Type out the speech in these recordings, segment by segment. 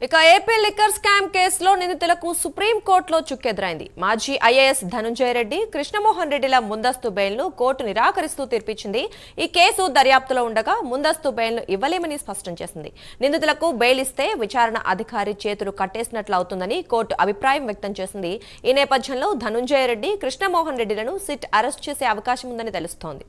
ఇక AP liquor scam కేసులో నిందితులకు సుప్రీంకోర్టులో చుక్కెదురైంది. మాజీ ఐఏఎస్ ధనుంజయ రెడ్డి, కృష్ణమోహన్ రెడ్డిల ముందస్తు బెయిల్ను కోర్టు నిరాకరిస్తూ తీర్పిచ్చింది. ఈ కేసు దర్యాప్తులో ఉండగా ముందస్తు బెయిల్ను ఇవ్వలేమని స్పష్టం చేసింది. నిందితులకు బెయిల్ ఇస్తే విచారణ అధికారి చేతులు కట్టేసినట్లు అవుతుందని కోర్టు అభిప్రాయం వ్యక్తం చేసింది. ఈ నేపథ్యంలో ధనుంజయ రెడ్డి, కృష్ణమోహన్ రెడ్డిలను సిట్ అరెస్ట్ చేసే అవకాశం ఉందని తెలుస్తోంది.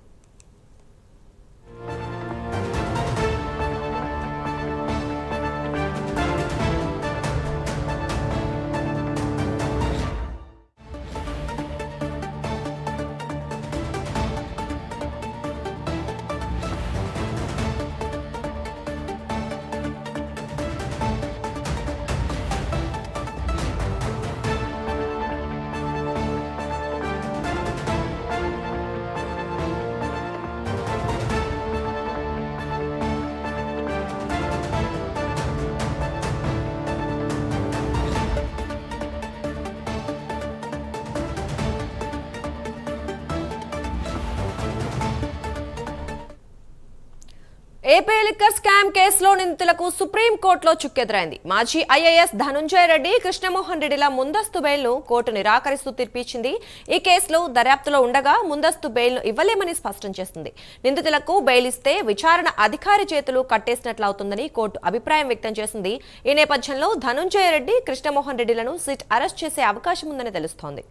ఏపీ లిక్కర్ స్కామ్ కేసులో నిందితులకు సుప్రీంకోర్టులో చుక్కెదురైంది. మాజీ ఐఏఎస్ ధనుంజయ రెడ్డి, కృష్ణమోహన్ రెడ్డిల ముందస్తు బెయిల్ను కోర్టు నిరాకరిస్తూ తీర్పిచ్చింది. ఈ కేసులో దర్యాప్తులో ఉండగా ముందస్తు బెయిల్ను ఇవ్వలేమని స్పష్టం చేసింది. నిందితులకు బెయిల్ ఇస్తే విచారణ అధికారి చేతులు కట్టేసినట్లవుతుందని కోర్టు అభిప్రాయం వ్యక్తం చేసింది. ఈ నేపథ్యంలో ధనుంజయ రెడ్డి, కృష్ణమోహన్ రెడ్డిలను సిట్ అరెస్ట్ చేసే అవకాశం ఉందని తెలుస్తోంది.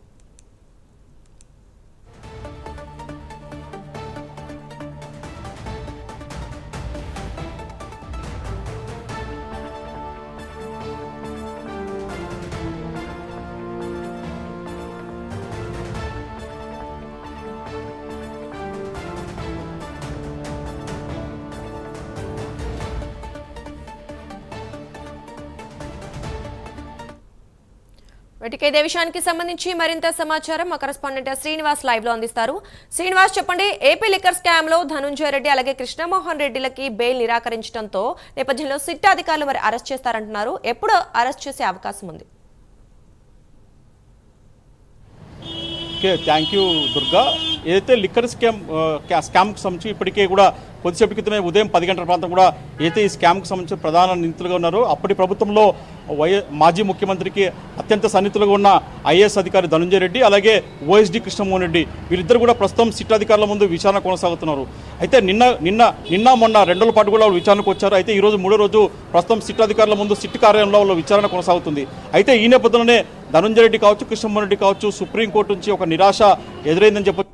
ఇదే విషయానికి సంబంధించి మరింత సమాచారం మా కరెస్పాండెంట్ శ్రీనివాస్ లైవ్ లో అందిస్తారు. శ్రీనివాస్, చెప్పండి. ఏపీ లిక్కర్ స్కామ్ లో ధనుంజయ రెడ్డి అలాగే కృష్ణమోహన్ రెడ్డిలకి బెయిల్ నిరాకరించడంతో నేపథ్యంలో సిట్ అధికారులు మరి అరెస్ట్ చేస్తారంటున్నారు. ఎప్పుడు అరెస్ట్ చేసే అవకాశం ఉంది? Thank you Durga. ఏదైతే లిక్కర్ స్కామ్కి సంబంధించి ఇప్పటికే కూడా కొద్దిసేపటి క్రితమే ఉదయం 10 గంటల ప్రాంతం కూడా ఏదైతే ఈ స్కామ్కి సంబంధించిన ప్రధాన నిందితులుగా ఉన్నారో అప్పటి ప్రభుత్వంలో మాజీ ముఖ్యమంత్రికి అత్యంత సన్నిహితులుగా ఉన్న ఐఏఎస్ అధికారి ధనుంజయ రెడ్డి అలాగే ఓఎస్డీ కృష్ణమోహన్ రెడ్డి వీరిద్దరు కూడా ప్రస్తుతం సిట్ అధికారుల ముందు విచారణ కొనసాగుతున్నారు. అయితే నిన్న మొన్న 2 రోజుల పాటు కూడా వాళ్ళు విచారణకు వచ్చారు. అయితే ఈ రోజు 3వ రోజు ప్రస్తుతం సిట్ అధికారుల ముందు సిట్ కార్యాలయంలో వాళ్ళు విచారణ కొనసాగుతుంది. అయితే ఈ నేపథ్యంలోనే ధనుంజయ రెడ్డి కావచ్చు, కృష్ణమోహన్ రెడ్డి కావచ్చు సుప్రీంకోర్టు నుంచి ఒక నిరాశ ఎదురైందని చెప్పొచ్చు.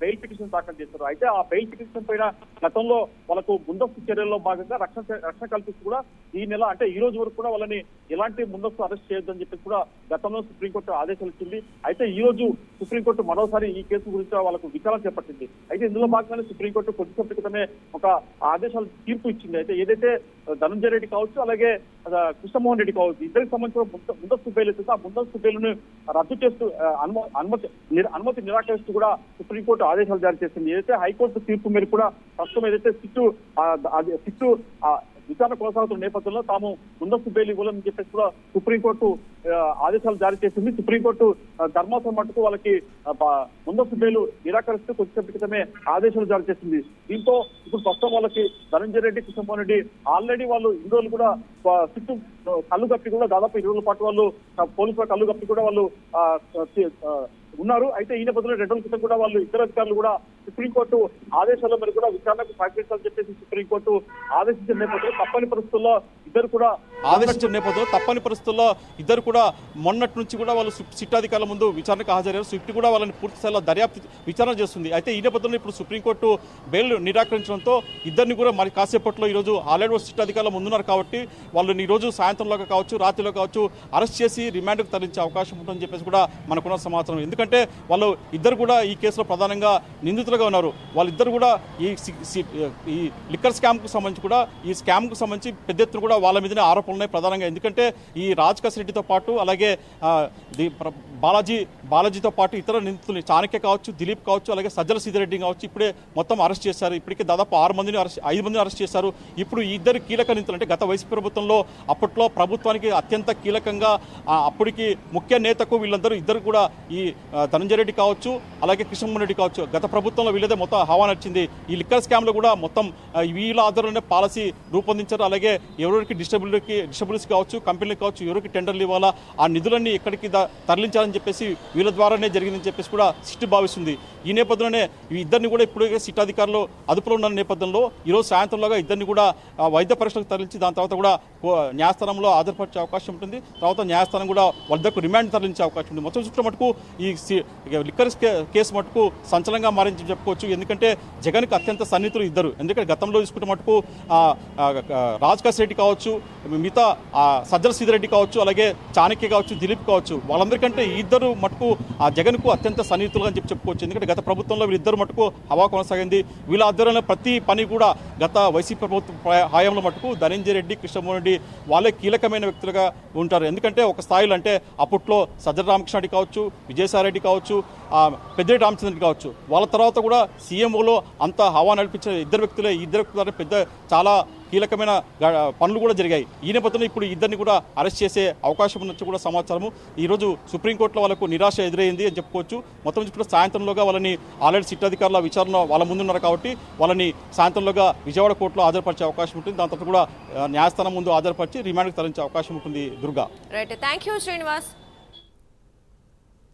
బెయిల్ పిటిషన్ దాఖలు చేశారు. అయితే ఆ బెయిల్ పిటిషన్ పైన గతంలో వాళ్ళకు ముందస్తు చర్యల్లో భాగంగా రక్షణ కల్పిస్తూ కూడా ఈ నెల అంటే ఈ రోజు వరకు కూడా వాళ్ళని ఎలాంటి ముందస్తు అరెస్ట్ చేయొద్దని చెప్పి కూడా గతంలో సుప్రీంకోర్టు ఆదేశాలు ఇచ్చింది. అయితే ఈ రోజు సుప్రీంకోర్టు మరోసారి ఈ కేసు గురించి వాళ్ళకు విచారణ చేపట్టింది. అయితే ఇందులో భాగంగానే సుప్రీంకోర్టు కొద్దిసేపటి క్రితమే ఒక ఆదేశాలు తీర్పు ఇచ్చింది. అయితే ఏదైతే ధనుంజయ రెడ్డి కావచ్చు అలాగే కృష్ణమోహన్ రెడ్డి కావచ్చు ఇద్దరికి సంబంధించిన ముందస్తు బెయిల్ అయితే ఆ ముందస్తు బెయిల్ను రద్దు చేస్తూ అనుమతి నిరాకరిస్తూ కూడా సుప్రీంకోర్టు ఆదేశాలు జారీ చేసింది. ఏదైతే హైకోర్టు తీర్పు మేరకు కూడా ప్రస్తుతం ఏదైతే సిట్టు విచారణ కొనసాగుతున్న నేపథ్యంలో తాము ముందస్తు బెయిల్ ఇవ్వాలని చెప్పేసి కూడా సుప్రీంకోర్టు ఆదేశాలు జారీ చేసింది. సుప్రీంకోర్టు ధర్మాసనం మట్టుకు వాళ్ళకి ముందస్తు బెయిల్ నిరాకరిస్తూ కొద్దిసేపటి క్రితమే ఆదేశాలు జారీ చేసింది. దీంతో ఇప్పుడు ప్రస్తుతం వాళ్ళకి ధనంజయ రెడ్డి, కృష్ణమోహన్ రెడ్డి ఆల్రెడీ వాళ్ళు ఇన్ని రోజులు కూడా సిట్టు కళ్ళు కప్పి కూడా దాదాపు 20 రోజుల పాటు వాళ్ళు పోలీసుల కళ్ళు కప్పి కూడా వాళ్ళు ఉన్నారు. అయితే ఈ నేపథ్యంలో 2 రోజుల క్రితం కూడా వాళ్ళు ఇద్దరు అధికారులు కూడా సుప్రీంకోర్టు ఆదేశాల మేరకు కూడా విచారణకు సహకరించాలని చెప్పేసి సుప్రీంకోర్టు ఆదేశించిన నేపథ్యంలో తప్పని పరిస్థితుల్లో ఇద్దరు కూడా మొన్నటి నుంచి కూడా వాళ్ళు సిట్ అధికారుల ముందు విచారణకు హాజరయ్యారు. సిట్ కూడా వాళ్ళని పూర్తి స్థాయిలో దర్యాప్తు విచారణ చేస్తుంది. అయితే ఈ నేపథ్యంలో ఇప్పుడు సుప్రీంకోర్టు బెయిల్ నిరాకరించడంతో ఇద్దరిని కూడా మరి కాసేపట్లో ఈరోజు ఆల్రెడీ సిట్ అధికారుల ముందున్నారు కాబట్టి వాళ్ళని ఈరోజు సాయంత్రంలో కావచ్చు, రాత్రిలో కావచ్చు అరెస్ట్ చేసి రిమాండ్కు తరలించే అవకాశం ఉంటుందని చెప్పేసి కూడా మనకున్న సమాచారం. ఎందుకంటే వాళ్ళు ఇద్దరు కూడా ఈ కేసులో ప్రధానంగా నిందితులుగా ఉన్నారు. వాళ్ళిద్దరు కూడా ఈ లిక్కర్ స్కామ్కు సంబంధించి కూడా ఈ స్కామ్కు సంబంధించి పెద్ద ఎత్తున కూడా వాళ్ళ మీదనే ఆరోపణలు ఉన్నాయి ప్రధానంగా. ఎందుకంటే ఈ రాజ్ కస్ రెడ్డితో పాటు అలాగే బాలాజీతో పాటు ఇతర నిందితులు చాణక్య కావచ్చు, దిలీప్ కావచ్చు, అలాగే సజ్జల సీతారెడ్డి కావచ్చు ఇప్పుడే మొత్తం అరెస్ట్ చేశారు. ఇప్పటికే దాదాపు 5 మందిని అరెస్ట్ చేశారు. ఇప్పుడు ఈ ఇద్దరు కీలక నిందితులు అంటే గత వైసీపీ ప్రభుత్వంలో అప్పట్లో ప్రభుత్వానికి అత్యంత కీలకంగా అప్పటికి ముఖ్య నేతకు ఇద్దరు కూడా ఈ ధనంజయ రెడ్డి కావచ్చు, అలాగే కృష్ణమోహన్ రెడ్డి కావచ్చు, గత ప్రభుత్వంలో వీళ్ళదే మొత్తం హవా నచ్చింది. ఈ లిక్కర్ స్కామ్లో కూడా మొత్తం వీళ్ళ ఆధారంలోనే పాలసీ రూపొందించారు. అలాగే ఎవరికి డిస్ట్రిబ్యూటర్స్ కావచ్చు, కంపెనీలకు కావచ్చు, ఎవరికి టెండర్లు ఇవ్వాలా, ఆ నిధులన్నీ ఎక్కడికి తరలించాలని చెప్పేసి వీళ్ళ ద్వారానే జరిగిందని చెప్పేసి కూడా సిట్ భావిస్తుంది. ఈ నేపథ్యంలోనే ఈ ఇద్దరిని కూడా ఇప్పుడు సిట్ అధికారులు అదుపులో ఉన్న నేపథ్యంలో ఈరోజు సాయంత్రంలోగా ఇద్దరిని కూడా వైద్య పరీక్షలకు తరలించి దాని తర్వాత కూడా న్యాయస్థానంలో హాజరుపరిచే అవకాశం ఉంటుంది. తర్వాత న్యాయస్థానం కూడా వాళ్ళ దగ్గర రిమాండ్ తరలించే అవకాశం ఉంది. మొత్తం చుట్టూ మటుకు ఈ లిక్కర్ కేసు మటుకు సంచలనంగా మారించి చెప్పుకోవచ్చు. ఎందుకంటే జగన్కి అత్యంత సన్నిహితులు ఇద్దరు. ఎందుకంటే గతంలో చూసుకుంటే మటుకు రాజ్ కస్ రెడ్డి కావచ్చు, మిగతా సజ్జల సీతారెడ్డి కావచ్చు, అలాగే చాణక్య కావచ్చు, దిలీప్ కావచ్చు, వాళ్ళందరికంటే ఈ ఇద్దరు మటుకు జగన్కు అత్యంత సన్నిహితులు అని చెప్పుకోవచ్చు. ఎందుకంటే గత ప్రభుత్వంలో వీళ్ళిద్దరు మటుకు హవా కొనసాగింది. వీళ్ళ ఆధ్వర్యంలో ప్రతి పని కూడా గత వైసీపీ ప్రభుత్వ హయాంలో మటుకు ధనంజయ రెడ్డి, కృష్ణమోహన్ రెడ్డి వాళ్ళే కీలకమైన వ్యక్తులుగా ఉంటారు. ఎందుకంటే ఒక స్థాయిలో అంటే అప్పట్లో సజ్జల రామకృష్ణ రెడ్డి కావచ్చు, విజయసాయిరెడ్డి కావచ్చు, పెద్దిరెడ్డి రామచంద్ర రెడ్డి కావచ్చు, వాళ్ళ తర్వాత కూడా సీఎంఓలో అంత హవా నడిపించిన ఇద్దరు వ్యక్తులు పెద్ద చాలా కీలకమైన పనులు కూడా జరిగాయి. ఈ నేపథ్యంలో ఇప్పుడు ఇద్దరిని కూడా అరెస్ట్ చేసే అవకాశం ఉన్నట్టు కూడా సమాచారము. ఈరోజు సుప్రీంకోర్టులో వాళ్ళకు నిరాశ ఎదురైంది అని చెప్పుకోవచ్చు. మొత్తం ఇప్పుడు సాయంత్రంలోగా వాళ్ళని ఆల్రెడీ సిట్ అధికారుల విచారణ వాళ్ళ ముందున్నారు కాబట్టి వాళ్ళని సాయంత్రంలోగా విజయవాడ కోర్టులో హాజరుపరిచే అవకాశం ఉంటుంది. దాని తర్వాత కూడా న్యాయస్థానం ముందు హాజరుపరిచి రిమాండ్కి తరలించే అవకాశం ఉంటుంది. Durga. Right, thank you Srinivas.